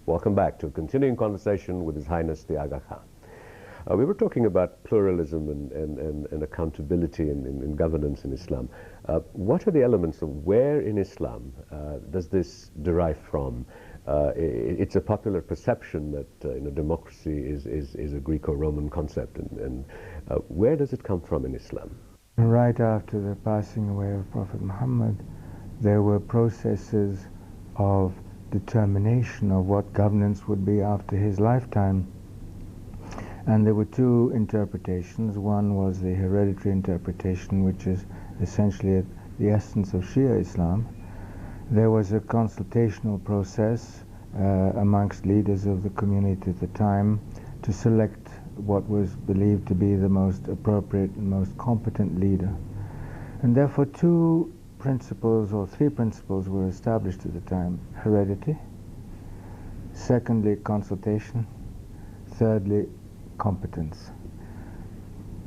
Welcome back to a continuing conversation with His Highness the Aga Khan. We were talking about pluralism and accountability in governance in Islam. What are the elements of where in Islam does this derive from? It's a popular perception that democracy is a Greco-Roman concept, and where does it come from in Islam? Right after the passing away of Prophet Muhammad, there were processes of determination of what governance would be after his lifetime. And there were two interpretations. One was the hereditary interpretation, which is essentially the essence of Shia Islam. There was a consultational process amongst leaders of the community at the time to select what was believed to be the most appropriate and most competent leader. And therefore two principles or three principles were established at the time: heredity, secondly consultation, thirdly competence.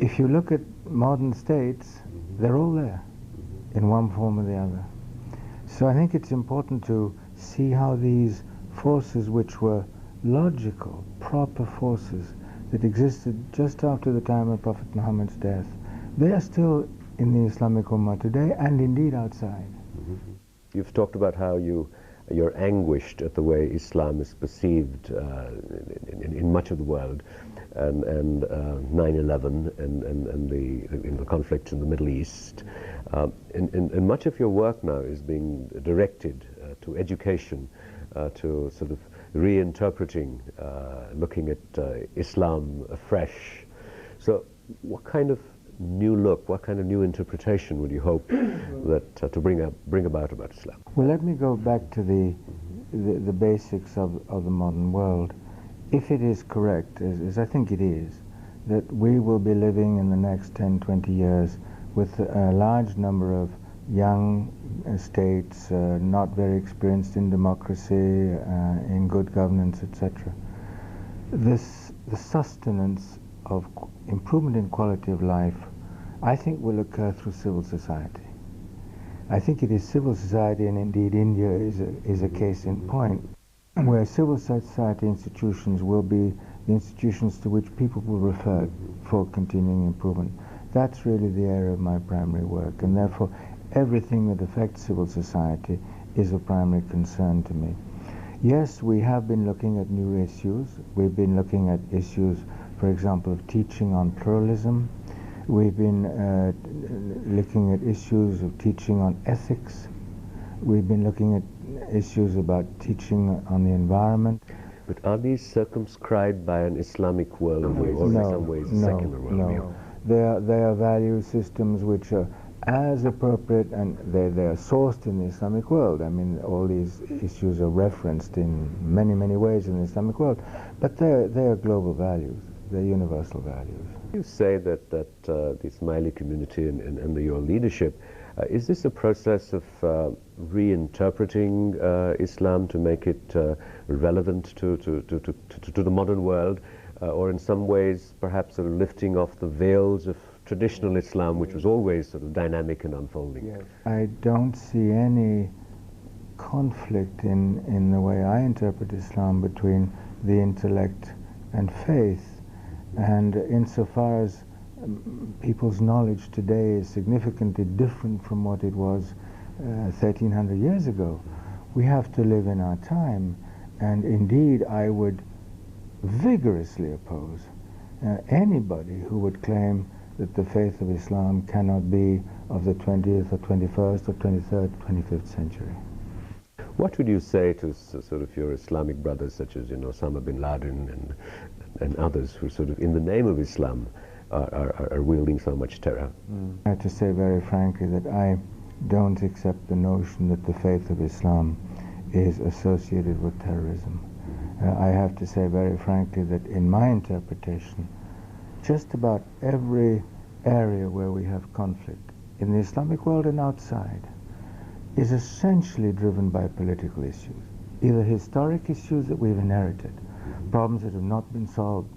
If you look at modern states, they're all there in one form or the other. So I think it's important to see how these forces, which were logical, proper forces that existed just after the time of Prophet Muhammad's death, they are still in the Islamic Ummah today and indeed outside. You've talked about how you're anguished at the way Islam is perceived in much of the world, and 9/11 and the conflicts in the Middle East. And much of your work now is being directed to education, to sort of reinterpreting, looking at Islam afresh. So what kind of new look, what kind of new interpretation would you hope that to bring about Islam? Well, let me go back to the basics of the modern world. If it is correct, as I think it is, that we will be living in the next 10, 20 years with a large number of young states not very experienced in democracy, in good governance, etc. The sustenance of improvement in quality of life, I think, will occur through civil society. I think it is civil society, and indeed India is a case in point, where civil society institutions will be the institutions to which people will refer for continuing improvement. That's really the area of my primary work, and therefore everything that affects civil society is of primary concern to me. Yes, we have been looking at new issues. We've been looking at issues, for example, of teaching on pluralism. We've been looking at issues of teaching on ethics. We've been looking at issues about teaching on the environment. But are these circumscribed by an Islamic worldview, or in some ways a secular worldview? No. They are value systems which are as appropriate, and they are sourced in the Islamic world. I mean, all these issues are referenced in many, many ways in the Islamic world, but they are global values. They're universal values. You say that the Ismaili community and your leadership, is this a process of reinterpreting Islam to make it relevant to the modern world, or in some ways perhaps sort of lifting off the veils of traditional Islam, which was always sort of dynamic and unfolding? Yes. I don't see any conflict in the way I interpret Islam between the intellect and faith. And insofar as people's knowledge today is significantly different from what it was 1,300 years ago, we have to live in our time. And indeed, I would vigorously oppose anybody who would claim that the faith of Islam cannot be of the 20th or 21st or 23rd, 25th century. What would you say to sort of your Islamic brothers, such as Osama bin Laden and others, who sort of in the name of Islam are wielding so much terror? I have to say very frankly that I don't accept the notion that the faith of Islam is associated with terrorism. I have to say very frankly that in my interpretation, just about every area where we have conflict, in the Islamic world and outside, is essentially driven by political issues, either historic issues that we've inherited, problems that have not been solved.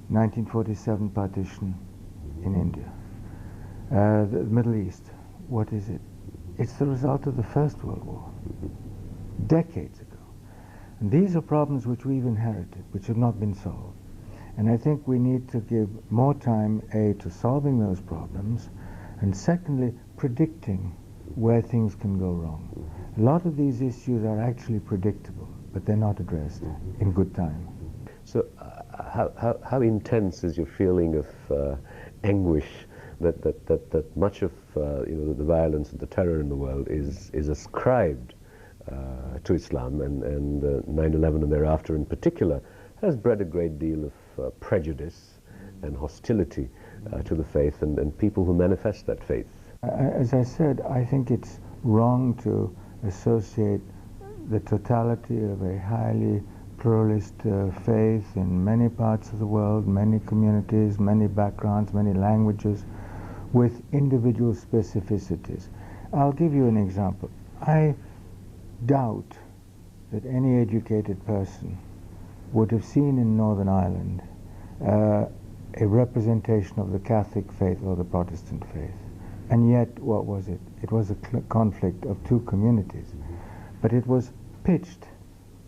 1947 partition in India. The Middle East, what is it? It's the result of the First World War, decades ago. And these are problems which we've inherited, which have not been solved. And I think we need to give more time, A, to solving those problems, and secondly, predicting where things can go wrong. A lot of these issues are actually predictable, but they're not addressed in good time. So how intense is your feeling of anguish that much of the violence and the terror in the world is ascribed to Islam, and 9/11 and thereafter in particular has bred a great deal of prejudice and hostility to the faith and people who manifest that faith? As I said, I think it's wrong to associate the totality of a highly pluralist faith in many parts of the world, many communities, many backgrounds, many languages, with individual specificities. I'll give you an example. I doubt that any educated person would have seen in Northern Ireland a representation of the Catholic faith or the Protestant faith. And yet, what was it? It was a conflict of two communities. But it was pitched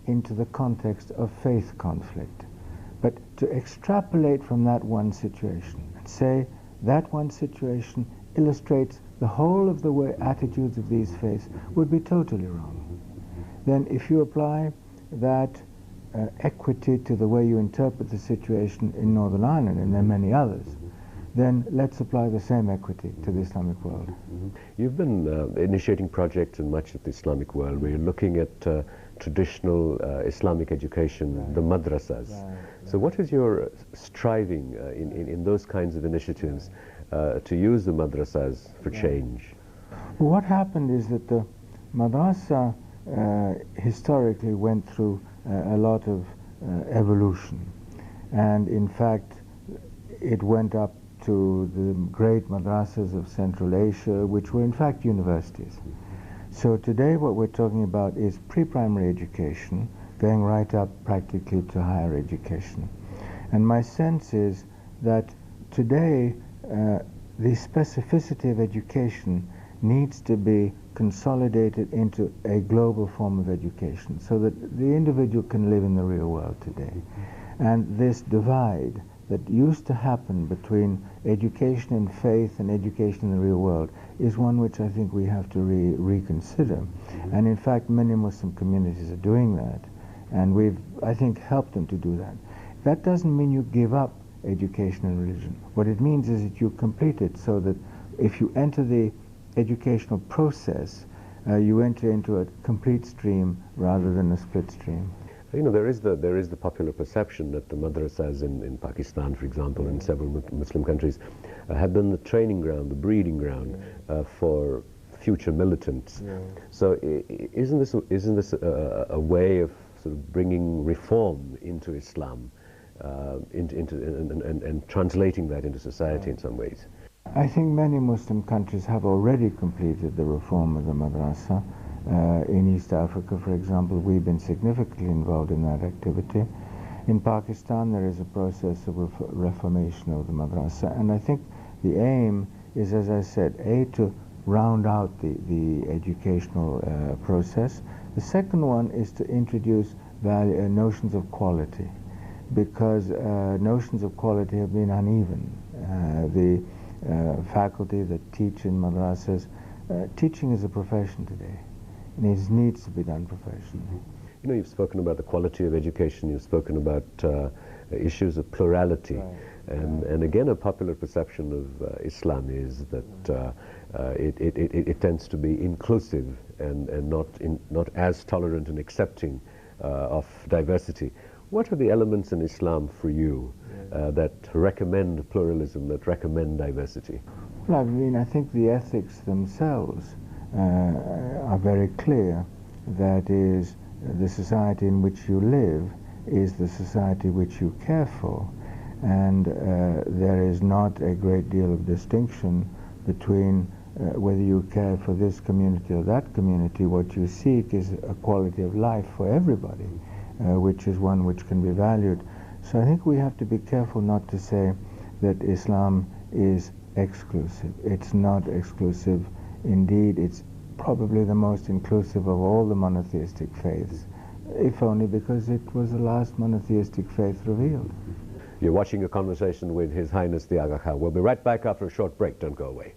into the context of faith conflict. But to extrapolate from that one situation and say that one situation illustrates the whole of the way attitudes of these faiths would be totally wrong. Then if you apply that equity to the way you interpret the situation in Northern Ireland, and there are many others, then let's apply the same equity to the Islamic world. You've been initiating projects in much of the Islamic world where you're looking at traditional Islamic education, the madrasas. So what is your striving in those kinds of initiatives to use the madrasas for change? Well, what happened is that the madrasa historically went through a lot of evolution, and in fact it went up to the great madrasas of Central Asia, which were in fact universities. So today what we're talking about is pre-primary education, going right up practically to higher education. And my sense is that today the specificity of education needs to be consolidated into a global form of education so that the individual can live in the real world today. And this divide that used to happen between education in faith and education in the real world is one which I think we have to reconsider. And in fact, many Muslim communities are doing that, and we've, I think, helped them to do that. That doesn't mean you give up education and religion. What it means is that you complete it so that if you enter the educational process, you enter into a complete stream rather than a split stream. You know, there is the popular perception that the madrasas in Pakistan, for example, and several Muslim countries, have been the training ground, the breeding ground for future militants. So isn't this a way of sort of bringing reform into Islam, and translating that into society in some ways? I think many Muslim countries have already completed the reform of the madrasa. In East Africa, for example, we've been significantly involved in that activity. In Pakistan, there is a process of reformation of the madrasa, and I think the aim is, as I said, A, to round out the educational process. The second one is to introduce notions of quality, because notions of quality have been uneven. The faculty that teach in madrasas, teaching is a profession today, and it needs to be done professionally. You know, you've spoken about the quality of education, you've spoken about issues of plurality, and again a popular perception of Islam is that it tends to be inclusive and not as tolerant and accepting of diversity. What are the elements in Islam for you that recommend pluralism, that recommend diversity? Well, I mean, I think the ethics themselves are very clear. That is, the society in which you live is the society which you care for, and there is not a great deal of distinction between whether you care for this community or that community. What you seek is a quality of life for everybody, which is one which can be valued. So I think we have to be careful not to say that Islam is exclusive. It's not exclusive. Indeed, it's probably the most inclusive of all the monotheistic faiths, if only because it was the last monotheistic faith revealed. You're watching a conversation with His Highness the Aga Khan. We'll be right back after a short break. Don't go away.